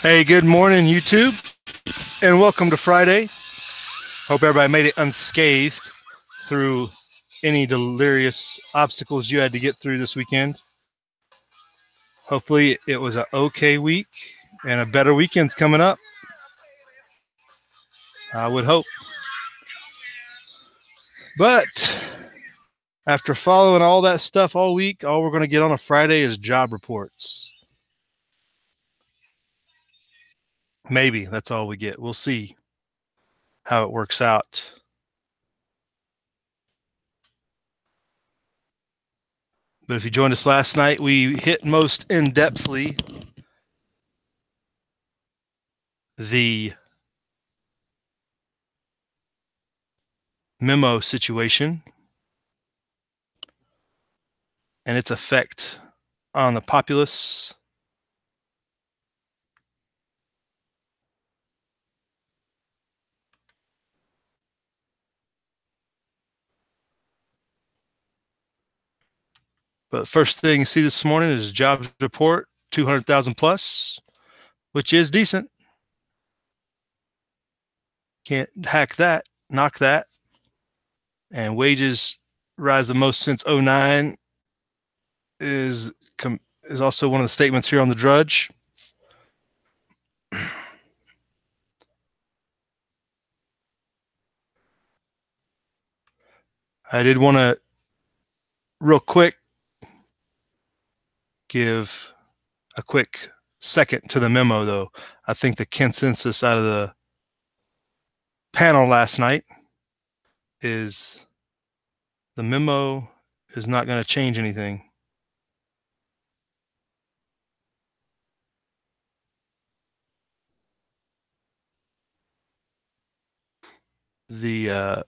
Hey, good morning, YouTube, and welcome to Friday. Hope everybody made it unscathed through any delirious obstacles you had to get through this weekend. Hopefully, it was an okay week and a better weekend's coming up. I would hope. But after following all that stuff all week, all we're going to get on a Friday is job reports. Maybe that's all we get. We'll see how it works out. But if you joined us last night, we hit most in-depthly the memo situation and its effect on the populace. But the first thing you see this morning is jobs report, 200,000 plus, which is decent. Can't hack that, knock that. And wages rise the most since 09 is also one of the statements here on the Drudge. I did want to real quick give a quick second to the memo, though. I think the consensus out of the panel last night is the memo is not going to change anything. The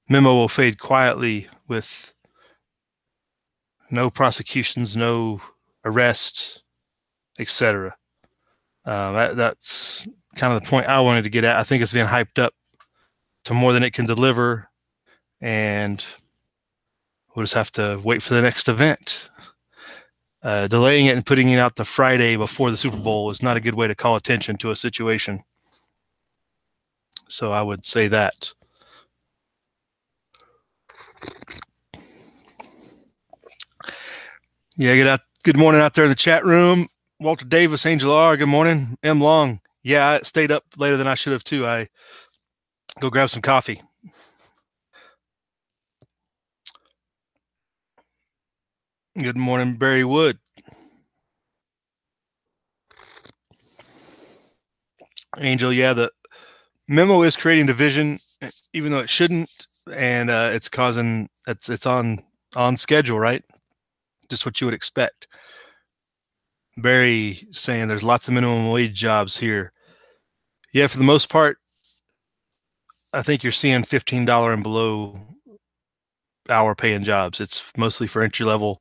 memo will fade quietly with no prosecutions, no arrests, etc. That's kind of the point I wanted to get at. I think it's been hyped up to more than it can deliver, and we'll just have to wait for the next event. Delaying it and putting it out the Friday before the Super Bowl is not a good way to call attention to a situation. So I would say that. Yeah, good morning out there in the chat room. Walter Davis, Angel R, good morning. M. Long, yeah, I stayed up later than I should have too. I go grab some coffee. Good morning, Barry Wood. Angel, yeah, the memo is creating division, even though it shouldn't, and it's on schedule, right? Just what you would expect. Barry saying there's lots of minimum wage jobs here. Yeah, for the most part, I think you're seeing $15 and below hour paying jobs. It's mostly for entry level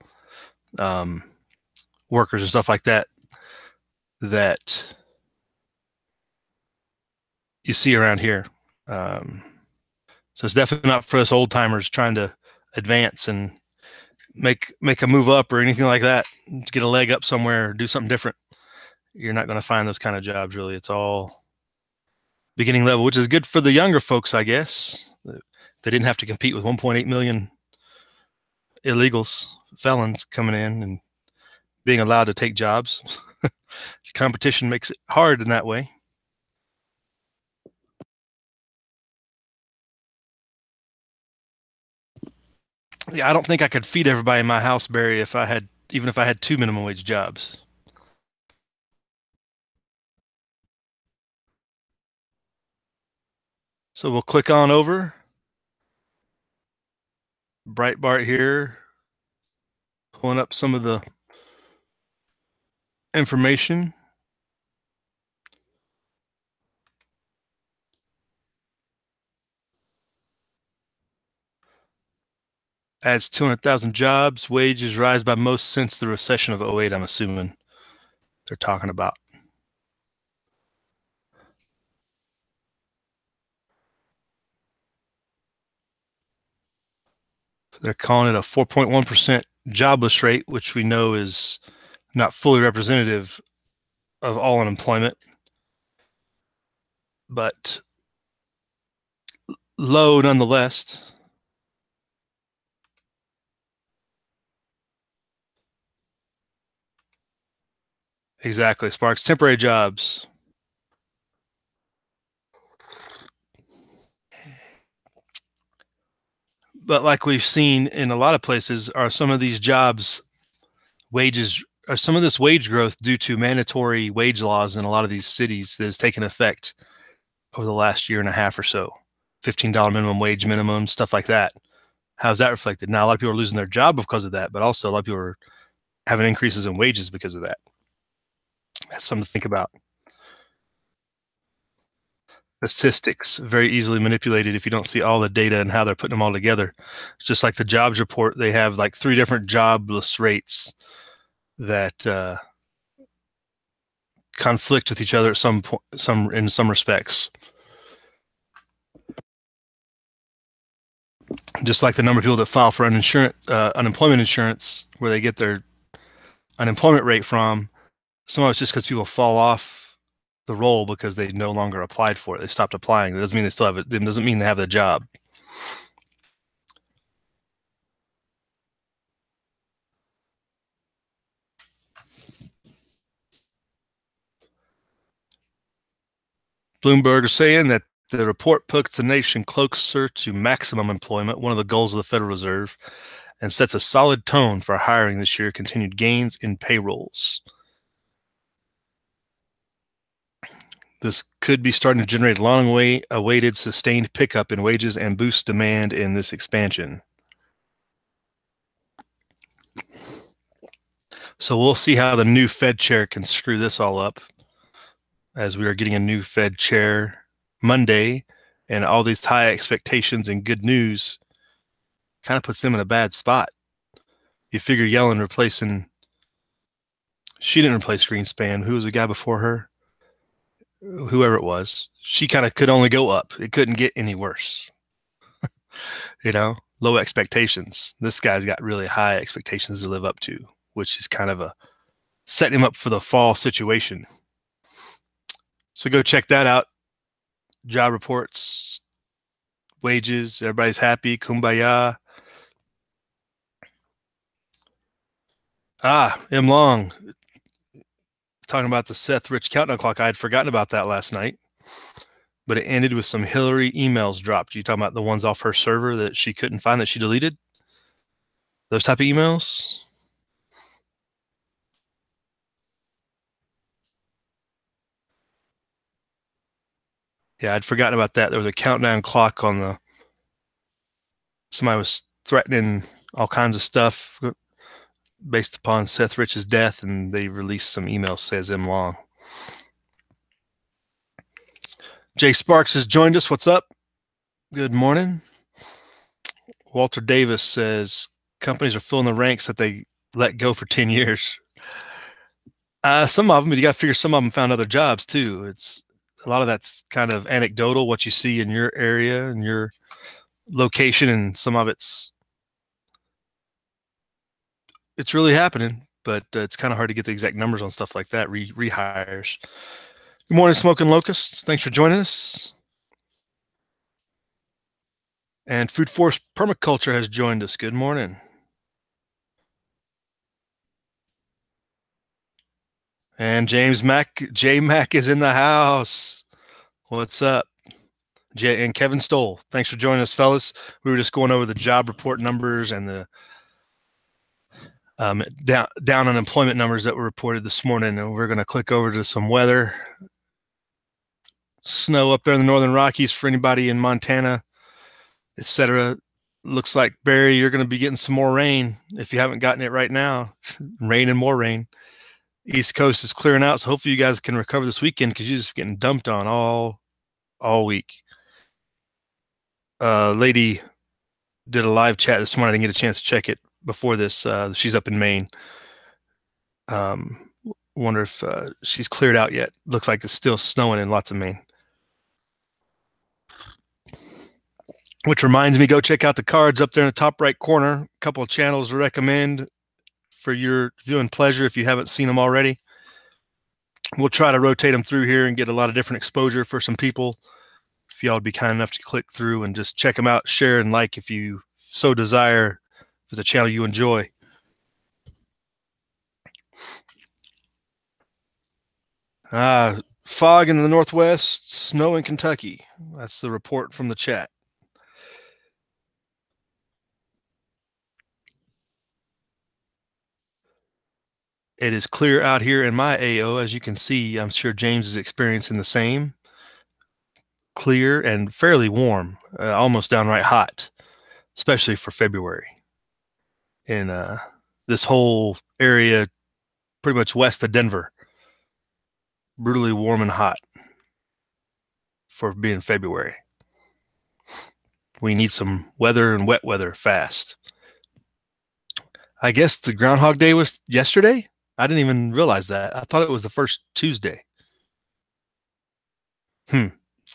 workers and stuff like that you see around here. So it's definitely not for us old timers trying to advance and make a move up or anything like that, to get a leg up somewhere or do something different. You're not going to find those kind of jobs, really. It's all beginning level, which is good for the younger folks, I guess. They didn't have to compete with 1.8 million illegals, felons coming in and being allowed to take jobs. Competition makes it hard in that way. Yeah, I don't think I could feed everybody in my house, Barry, even if I had 2 minimum wage jobs. So we'll click on over. Breitbart here, pulling up some of the information. Adds 200,000 jobs. Wages rise by most since the recession of 08, I'm assuming they're talking about. They're calling it a 4.1% jobless rate, which we know is not fully representative of all unemployment, but low nonetheless. Exactly. Sparks temporary jobs. But like we've seen in a lot of places, are some of these jobs wages are some of this wage growth due to mandatory wage laws in a lot of these cities that has taken effect over the last year and a half or so. $15 minimum wage minimum, stuff like that. How's that reflected? Now, a lot of people are losing their job because of that, but also a lot of people are having increases in wages because of that. That's something to think about. Statistics very easily manipulated if you don't see all the data and how they're putting them all together. It's just like the jobs report. They have like 3 different jobless rates that conflict with each other at some point, in some respects. Just like the number of people that file for unemployment insurance, where they get their unemployment rate from. Some of it's just because people fall off the roll because they no longer applied for it. They stopped applying. That doesn't mean they still have it. It doesn't mean they have the job. Bloomberg is saying that the report puts the nation closer to maximum employment, one of the goals of the Federal Reserve, and sets a solid tone for hiring this year. Continued gains in payrolls. This could be starting to generate long-awaited sustained pickup in wages and boost demand in this expansion. So we'll see how the new Fed chair can screw this all up, as we are getting a new Fed chair Monday, and all these high expectations and good news kind of puts them in a bad spot. You figure Yellen she didn't replace Greenspan. Who was the guy before her? Whoever it was. She kind of could only go up. It couldn't get any worse. Low expectations. This guy's got really high expectations to live up to, which is kind of setting him up for the fall situation. So go check that out. Job reports, wages, everybody's happy, kumbaya. M. Long, talking about the Seth Rich countdown clock. I had forgotten about that last night, but it ended with some Hillary emails dropped. You talking about the ones off her server that she couldn't find that she deleted? Those type of emails? Yeah, I'd forgotten about that. There was a countdown clock on somebody was threatening all kinds of stuff based upon Seth Rich's death, and they released some emails, says M. Long. Jay Sparks has joined us. What's up? Good morning. Walter Davis says companies are filling the ranks that they let go for 10 years. Some of them, but you got to figure some of them found other jobs too. It's a lot of that's kind of anecdotal, what you see in your area and your location, and some of it's really happening, but it's kind of hard to get the exact numbers on stuff like that, rehires. Good morning, Smoking Locusts. Thanks for joining us. And Food Forest Permaculture has joined us. Good morning. And J Mac is in the house. What's up? And Kevin Stoll. Thanks for joining us, fellas. We were just going over the job report numbers and the down unemployment numbers that were reported this morning, and we're going to click over to some weather. Snow up there in the northern Rockies for anybody in Montana, etc. Looks like, Barry, you're going to be getting some more rain if you haven't gotten it right now. Rain and more rain. East Coast is clearing out, so hopefully you guys can recover this weekend, because you're just getting dumped on all week. Lady did a live chat this morning. I didn't get a chance to check it before this. She's up in Maine. Wonder if she's cleared out yet. Looks like it's still snowing in lots of Maine. Which reminds me, go check out the cards up there in the top right corner. A couple of channels to recommend for your viewing pleasure if you haven't seen them already. We'll try to rotate them through here and get a lot of different exposure for some people. If y'all would be kind enough to click through and just check them out, share and like if you so desire, if it's a channel you enjoy. Fog in the northwest, snow in Kentucky. That's the report from the chat. It is clear out here in my AO, as you can see. I'm sure James is experiencing the same. Clear and fairly warm, almost downright hot, especially for February. In this whole area, pretty much west of Denver, brutally warm and hot for being February. We need some weather and wet weather fast. I guess the Groundhog Day was yesterday. I didn't even realize that. I thought it was the first Tuesday.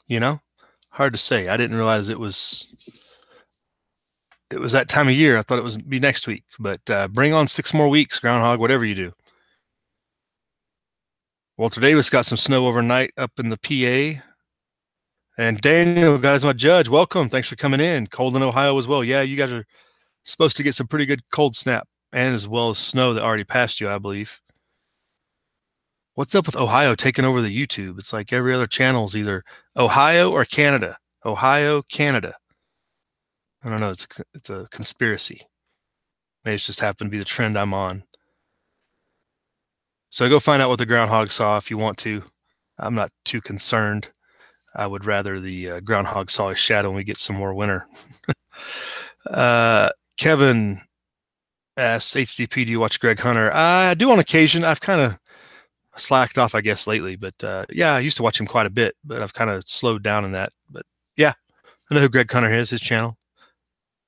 You know, hard to say. I didn't realize it was that time of year. I thought it was be next week, but bring on 6 more weeks, Groundhog, whatever you do. Walter Davis got some snow overnight up in the PA. And Daniel got as my judge. Welcome. Thanks for coming in. Cold in Ohio as well. Yeah, you guys are supposed to get some pretty good cold snap and as well as snow that already passed you, I believe. What's up with Ohio taking over the YouTube? It's like every other channel is either Ohio or Canada. Ohio, Canada. I don't know. It's a conspiracy. Maybe it's just happened to be the trend I'm on. So go find out what the groundhog saw if you want to. I'm not too concerned. I would rather the groundhog saw a shadow and we get some more winter. Kevin asks, HDP, do you watch Greg Hunter? I do on occasion. I've kind of slacked off, I guess, lately. But yeah, I used to watch him quite a bit, but I've kind of slowed down in that. But yeah, I know who Greg Hunter is, his channel.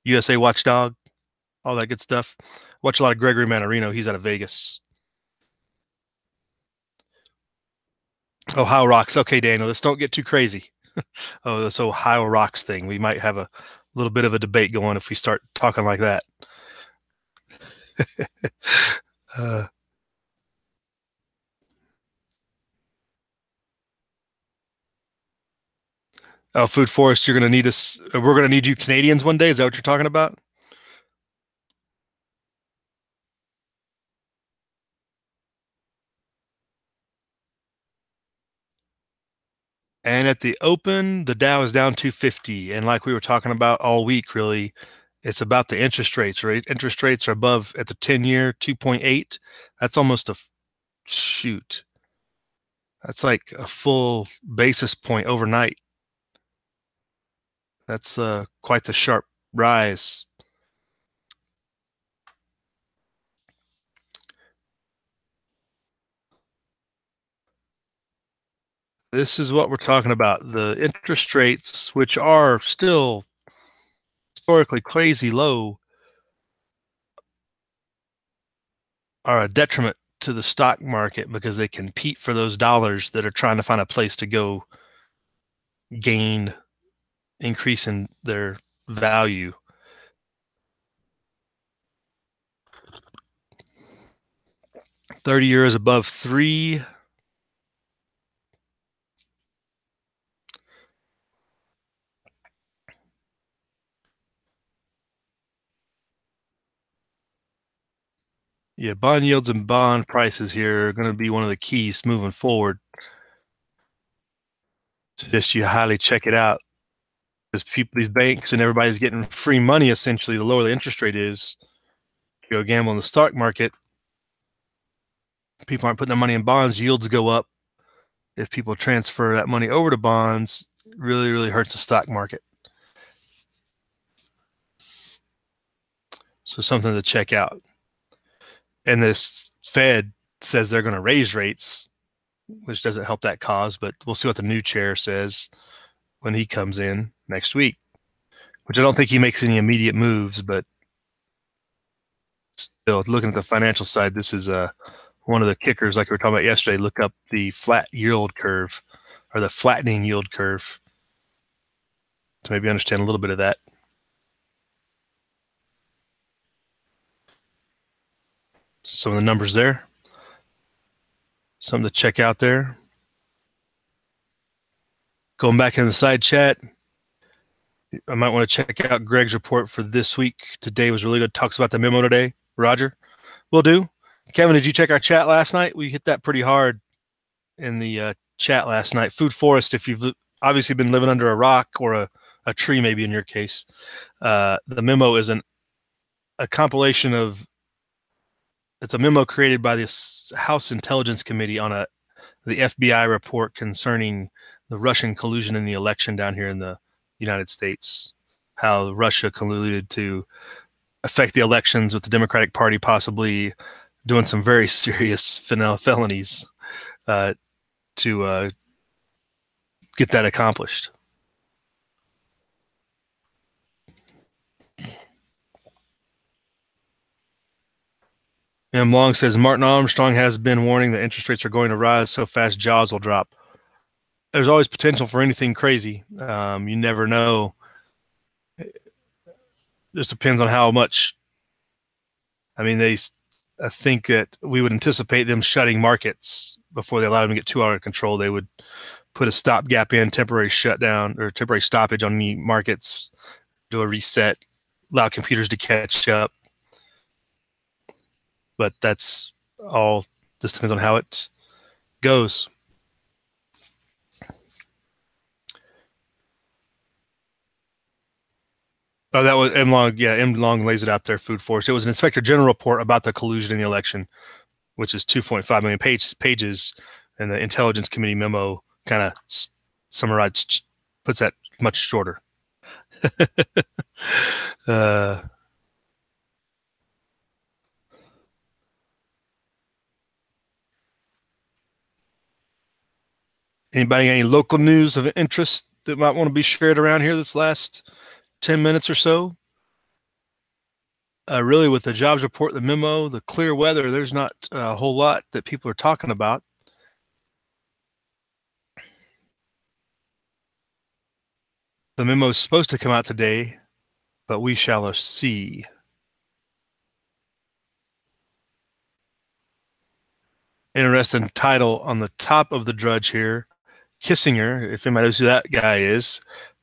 USA Watchdog, all that good stuff. Watch a lot of Gregory Manarino. He's out of Vegas. Ohio Rocks. Okay, Daniel, let's don't get too crazy. Oh, this Ohio Rocks thing. We might have a little bit of a debate going if we start talking like that. Oh, Food Forest, you're going to need us. We're going to need you Canadians one day. Is that what you're talking about? And at the open, the Dow is down 250. And like we were talking about all week, really, it's about the interest rates, right? Interest rates are above at the 10-year 2.8. That's almost a shoot. That's like a full basis point overnight. That's quite the sharp rise. This is what we're talking about. The interest rates, which are still historically crazy low, are a detriment to the stock market because they compete for those dollars that are trying to find a place to go gain, increase in their value. €30 above 3. Yeah, bond yields and bond prices here are going to be one of the keys moving forward. Suggest you highly check it out. Because people, these banks and everybody's getting free money essentially. The lower the interest rate is, you go gamble in the stock market. People aren't putting their money in bonds. Yields go up. If people transfer that money over to bonds, really, really hurts the stock market. So something to check out. And this Fed says they're going to raise rates, which doesn't help that cause, but we'll see what the new chair says when he comes in next week, which I don't think he makes any immediate moves, but still looking at the financial side, this is one of the kickers like we were talking about yesterday. Look up the flat yield curve or the flattening yield curve to maybe understand a little bit of that. Some of the numbers there. Something to check out there. Going back in the side chat, I might want to check out Greg's report for this week. Today was really good. Talks about the memo today. Roger, will do. Kevin, did you check our chat last night? We hit that pretty hard in the chat last night. Food forest, if you've obviously been living under a rock or a tree, maybe in your case. The memo is a compilation of, it's a memo created by the House Intelligence Committee on the FBI report concerning the Russian collusion in the election down here in the United States, how Russia colluded to affect the elections with the Democratic Party, possibly doing some very serious felonies to get that accomplished. M. Long says, Martin Armstrong has been warning that interest rates are going to rise so fast jaws will drop. There's always potential for anything crazy. You never know. It just depends on how much. I mean, I think that we would anticipate them shutting markets before they allow them to get too out of control. They would put a stopgap in, temporary shutdown or temporary stoppage on the markets, do a reset, allow computers to catch up. But that's all. Just depends on how it goes. Oh, that was M. Long. Yeah, M. Long lays it out there, Food Force. It was an Inspector General report about the collusion in the election, which is 2.5 million pages, and the Intelligence Committee memo kind of summarized, puts that much shorter. Anybody got any local news of interest that might want to be shared around here this last 10 minutes or so? Really, with the jobs report, the memo, the clear weather, there's not a whole lot that people are talking about. The memo is supposed to come out today, but we shall see. Interesting title on the top of the Drudge here. Kissinger, if anybody knows who that guy is,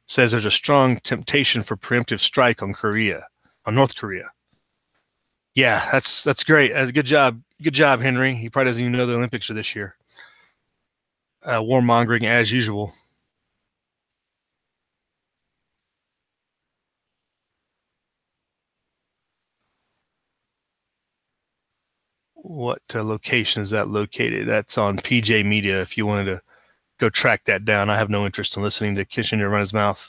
says there's a strong temptation for preemptive strike on North Korea. Yeah, that's great. That's a good job. Good job, Henry. He probably doesn't even know the Olympics are this year. Warmongering as usual. What location is that located? That's on PJ Media. If you wanted to go track that down, I have no interest in listening to Kissinger run his mouth.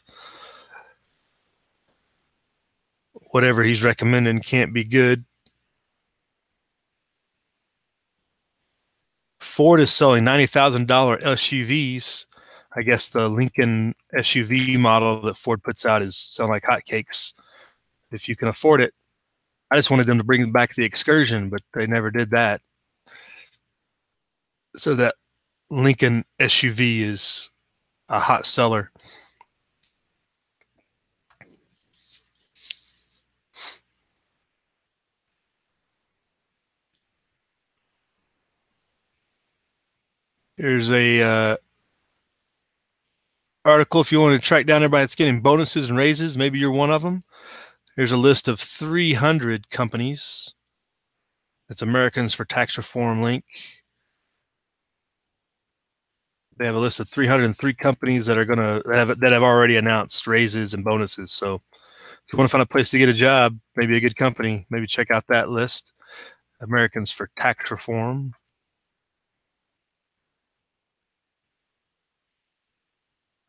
Whatever he's recommending can't be good. Ford is selling $90,000 SUVs. I guess the Lincoln SUV model that Ford puts out is selling like hotcakes. If you can afford it. I just wanted them to bring back the Excursion, but they never did that. So that Lincoln SUV is a hot seller. Here's a article if you want to track down everybody that's getting bonuses and raises. Maybe you're one of them. Here's a list of 300 companies. It's Americans for Tax Reform link. They have a list of 303 companies that are that have already announced raises and bonuses. So if you want to find a place to get a job, maybe a good company, maybe check out that list. Americans for Tax Reform.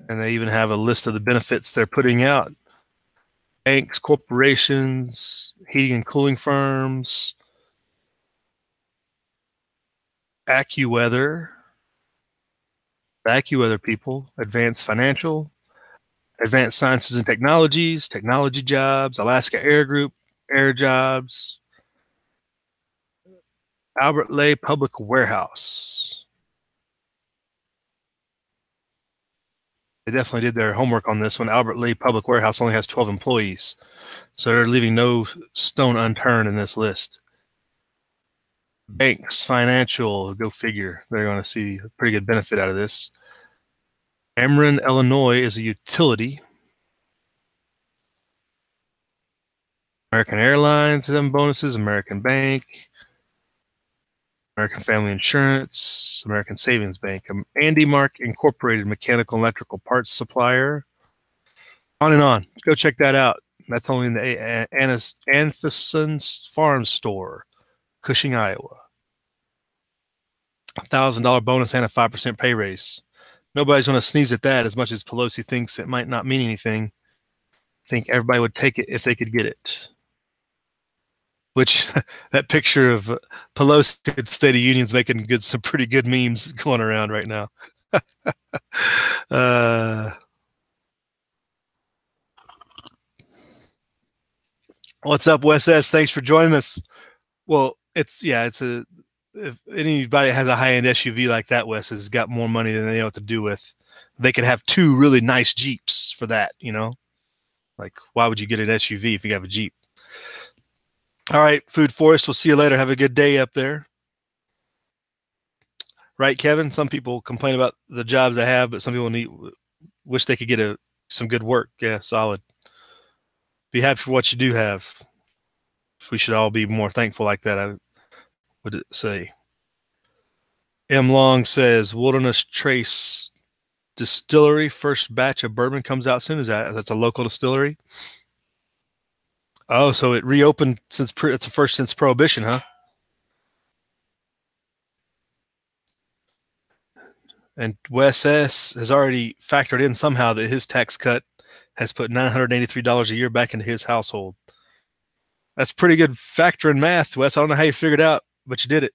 And they even have a list of the benefits they're putting out. Banks, corporations, heating and cooling firms, AccuWeather people, Advanced Financial, Advanced Sciences and Technologies, Technology Jobs, Alaska Air Group, Air Jobs, Albert Lea Public Warehouse. They definitely did their homework on this one. Albert Lea Public Warehouse only has 12 employees, so they're leaving no stone unturned in this list. Banks, financial, go figure. They're going to see a pretty good benefit out of this. Ameren, Illinois is a utility. American Airlines has bonuses. American Bank, American Family Insurance, American Savings Bank, Andy Mark Incorporated, mechanical and electrical parts supplier. On and on. Go check that out. That's only in the Antheson's Farm Store, Cushing, Iowa. $1,000 bonus and a 5% pay raise. Nobody's going to sneeze at that as much as Pelosi thinks it might not mean anything. I think everybody would take it if they could get it. Which that picture of Pelosi at State of Union's making some pretty good memes going around right now. What's up, Wes S? Thanks for joining us. Well, if anybody has a high-end SUV like that, Wes, has got more money than they know what to do with. They could have two really nice Jeeps for that, you know? Like, why would you get an SUV if you have a Jeep? All right, Food Forest, we'll see you later. Have a good day up there. Right, Kevin? Some people complain about the jobs they have, but some people wish they could get some good work. Yeah, solid. Be happy for what you do have. We should all be more thankful like that, I would say. M. Long says, Wilderness Trace Distillery, first batch of bourbon comes out soon. That's a local distillery? Oh, so it reopened it's the first since Prohibition, huh? And Wes S. has already factored in somehow that his tax cut has put $983 a year back into his household. That's pretty good factoring math, Wes. I don't know how you figured it out, but you did it.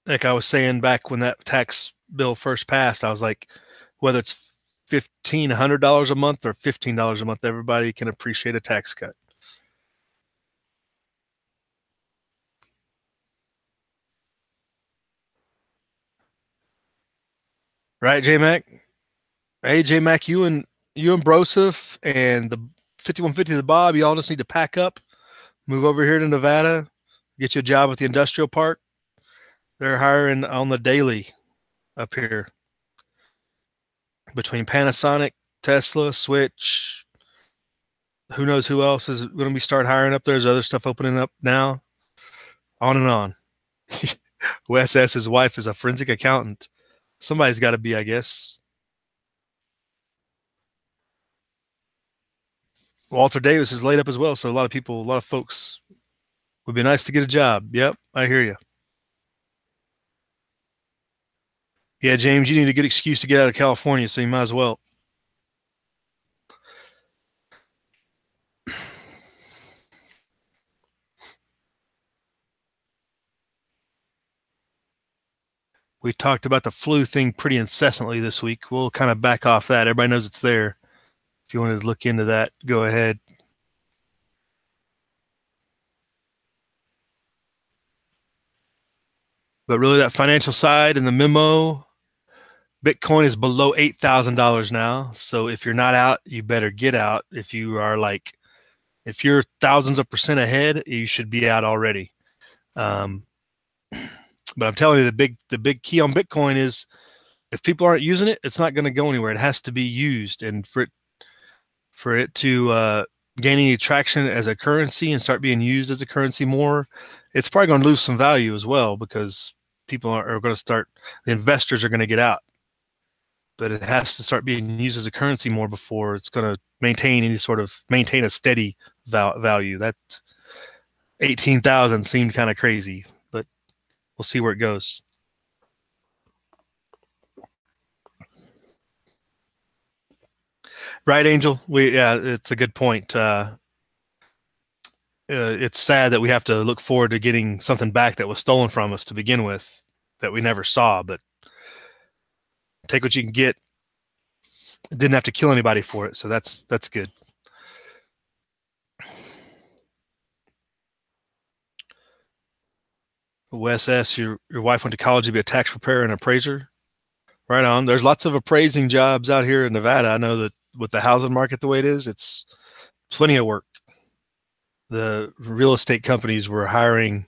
Like I was saying back when that tax bill first passed, I was like, whether it's $1,500 a month or $15 a month, everybody can appreciate a tax cut. Right, J Mac? Hey, J Mac, you and Broseph and the 5150 the Bob, you all just need to pack up, move over here to Nevada, get you a job with the industrial park. They're hiring on the daily up here. Between Panasonic, Tesla, Switch, who knows who else is going to be start hiring up there. There's other stuff opening up now. On and on. Wes S. His wife is a forensic accountant. Somebody's got to be, I guess. Walter Davis is laid up as well, so a lot of folks would be nice to get a job. Yep, I hear you. Yeah, James, you need a good excuse to get out of California, so you might as well. We talked about the flu thing pretty incessantly this week. We'll kind of back off that. Everybody knows it's there. If you wanted to look into that, go ahead. But really, that financial side and the memo, Bitcoin is below $8,000 now. So if you're not out, you better get out. If you're thousands of percent ahead, you should be out already. But I'm telling you, the big key on Bitcoin is if people aren't using it, it's not going to go anywhere. It has to be used, and for it to gain any traction as a currency and start being used as a currency more, it's probably going to lose some value as well because people are going to start. The investors are going to get out, but it has to start being used as a currency more before it's going to maintain a steady value. That 18,000 seemed kind of crazy, but we'll see where it goes. Right, Angel? It's a good point. It's sad that we have to look forward to getting something back that was stolen from us to begin with that we never saw, but take what you can get. Didn't have to kill anybody for it, so that's good. Wes S., your wife went to college to be a tax preparer and appraiser. Right on. There's lots of appraising jobs out here in Nevada. I know that with the housing market the way it is, it's plenty of work. the real estate companies were hiring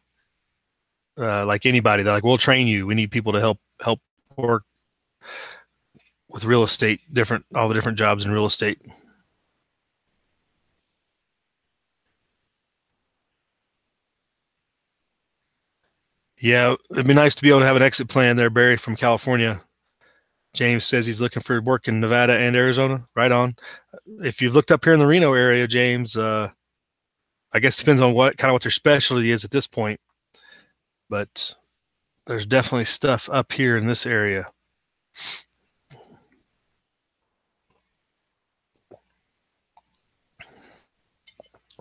like anybody. They're like, "We'll train you. We need people to help work with real estate, all the different jobs in real estate." Yeah, it'd be nice to be able to have an exit plan there, Barry, from California. James says he's looking for work in Nevada and Arizona. Right on. If you've looked up here in the Reno area, James, I guess it depends on what their specialty is at this point, but there's definitely stuff up here in this area.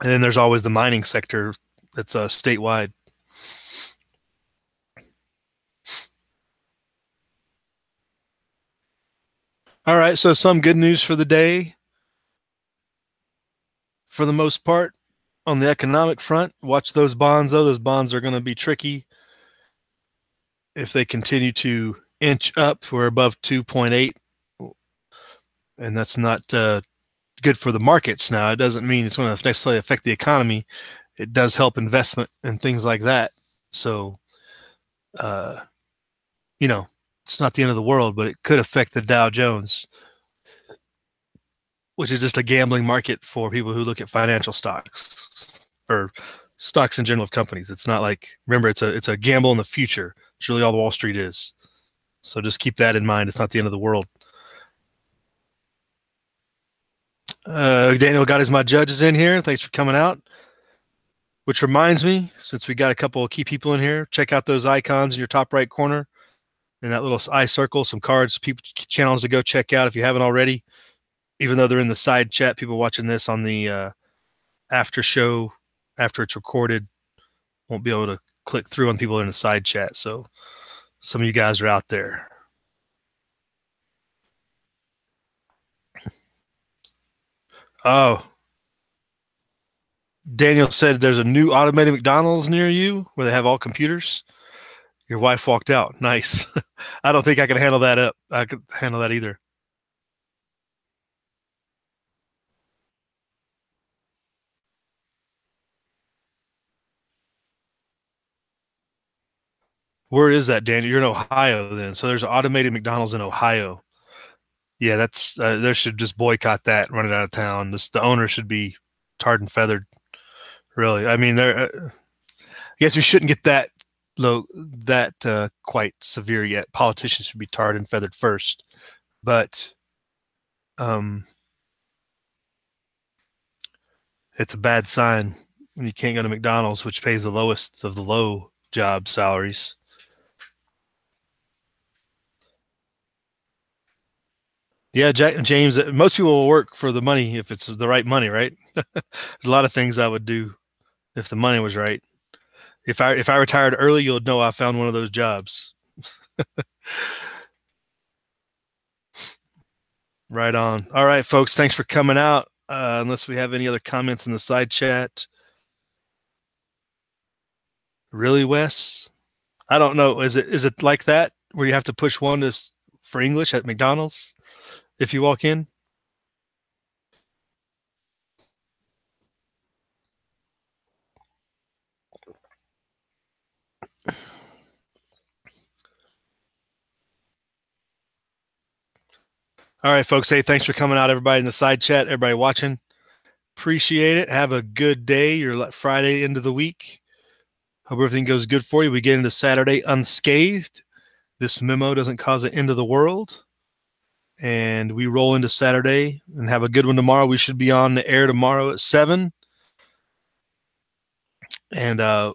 And then there's always the mining sector that's statewide. All right, so some good news for the day. For the most part, on the economic front, watch those bonds, though. Those bonds are going to be tricky if they continue to inch up. We're above 2.8, and that's not good for the markets. Now, it doesn't mean it's going to necessarily affect the economy. It does help investment and things like that. So, uh, it's not the end of the world, but it could affect the Dow Jones, which is just a gambling market for people who look at financial stocks or stocks in general of companies. It's not like, remember, it's a gamble in the future. It's really all the Wall Street is. So just keep that in mind. It's not the end of the world. Daniel got his my judges in here. Thanks for coming out. Which reminds me, since we got a couple of key people in here, check out those icons in your top right corner and that little eye circle, some cards, people channels to go check out if you haven't already. Even though they're in the side chat, people watching this on the after show, after it's recorded, won't be able to click through on people in the side chat. So some of you guys are out there. Oh, Daniel said there's a new automated McDonald's near you where they have all computers. Your wife walked out. Nice. I don't think I could handle that up. I could handle that either. Where is that, Daniel? You're in Ohio then. So there's an automated McDonald's in Ohio. Yeah, that's they should just boycott that and run it out of town. The owner should be tarred and feathered. Really, I mean, I guess we shouldn't get that low, that quite severe yet. Politicians should be tarred and feathered first, but um, it's a bad sign when you can't go to McDonald's, which pays the lowest of the low job salaries. Yeah, James, most people will work for the money if it's the right money, right? There's a lot of things I would do if the money was right. If I retired early, you'll know I found one of those jobs. Right on. All right, folks, thanks for coming out. Unless we have any other comments in the side chat. Really, Wes? I don't know. Is it like that where you have to push one for English at McDonald's if you walk in? All right, folks. Hey, thanks for coming out, everybody in the side chat, everybody watching. Appreciate it. Have a good day. Your Friday into the week. Hope everything goes good for you. We get into Saturday unscathed. This memo doesn't cause an end of the world. And we roll into Saturday and have a good one tomorrow. We should be on the air tomorrow at 7. And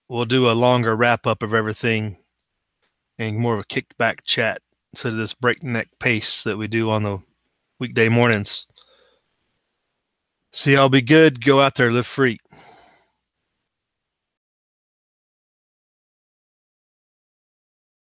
we'll do a longer wrap up of everything and more of a kicked back chat instead of this breakneck pace that we do on the weekday mornings. See, y'all be good. Go out there, live free.